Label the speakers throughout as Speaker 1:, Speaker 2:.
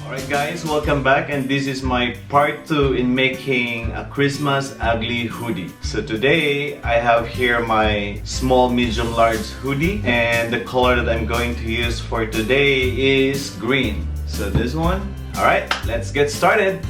Speaker 1: Alright guys, welcome back, and this is my part 2 in making a Christmas ugly hoodie. So today I have here my small, medium, large hoodie, and the color that I'm going to use for today is green. So this one. Alright, let's get started.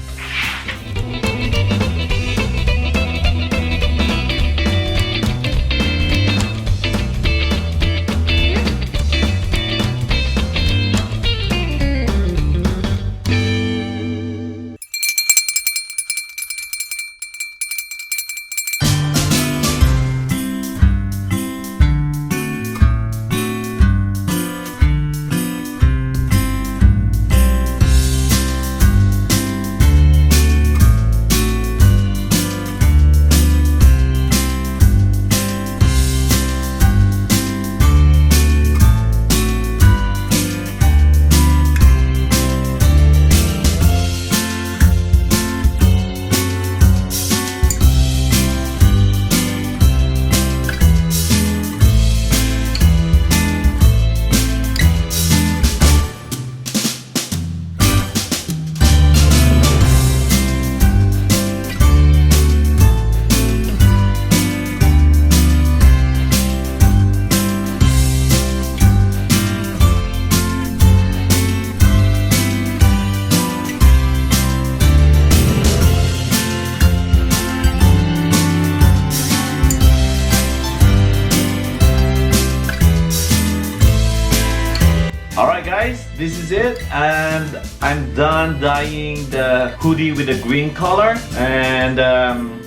Speaker 1: Alright guys, this is it, and I'm done dyeing the hoodie with the green color, and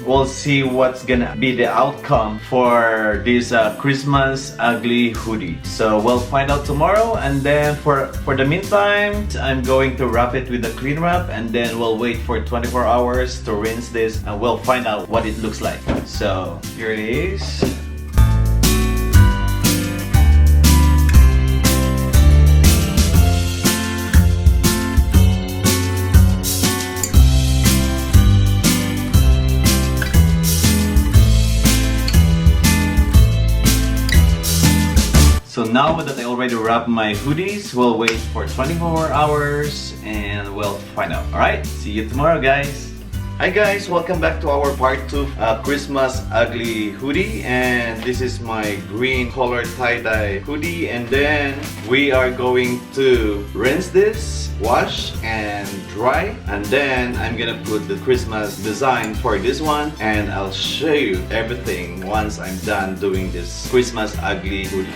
Speaker 1: we'll see what's gonna be the outcome for this Christmas ugly hoodie. So we'll find out tomorrow, and then for the meantime, I'm going to wrap it with the clean wrap, and then we'll wait for 24 hours to rinse this, and we'll find out what it looks like. So here it is. So now that I already wrapped my hoodies, we'll wait for 24 hours and we'll find out. Alright, see you tomorrow guys! Hi guys, welcome back to our part 2 Christmas ugly hoodie, and this is my green color tie-dye hoodie, and then we are going to rinse this, wash and dry, and then I'm gonna put the Christmas design for this one, and I'll show you everything once I'm done doing this Christmas ugly hoodie.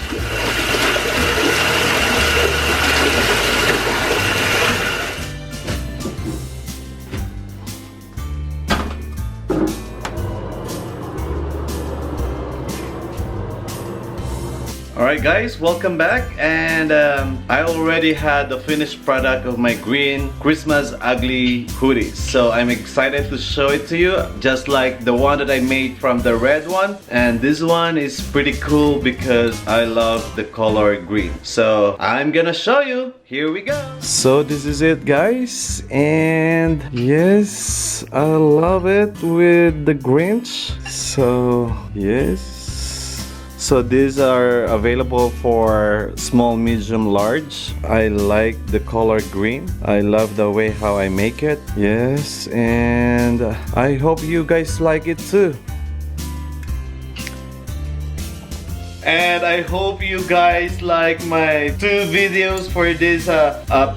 Speaker 1: Alright guys, welcome back, and I already had the finished product of my green Christmas ugly hoodie. So I'm excited to show it to you, just like the one that I made from the red one. And this one is pretty cool because I love the color green. So I'm gonna show you. Here we go. So this is it guys, and yes, I love it with the Grinch. So yes. So these are available for small, medium, large. I like the color green. I love the way how I make it. Yes, and I hope you guys like it too. And I hope you guys like my 2 videos for this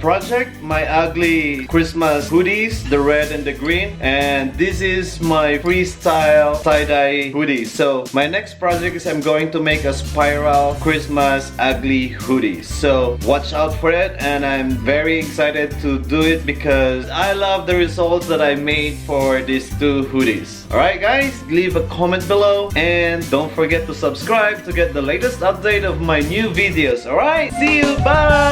Speaker 1: project, my ugly Christmas hoodies, the red and the green, and this is my freestyle tie-dye hoodie. So my next project is I'm going to make a spiral Christmas ugly hoodie. So watch out for it, and I'm very excited to do it because I love the results that I made for these 2 hoodies. Alright guys, leave a comment below, and don't forget to subscribe to get the latest update of my new videos. Alright, see you, bye!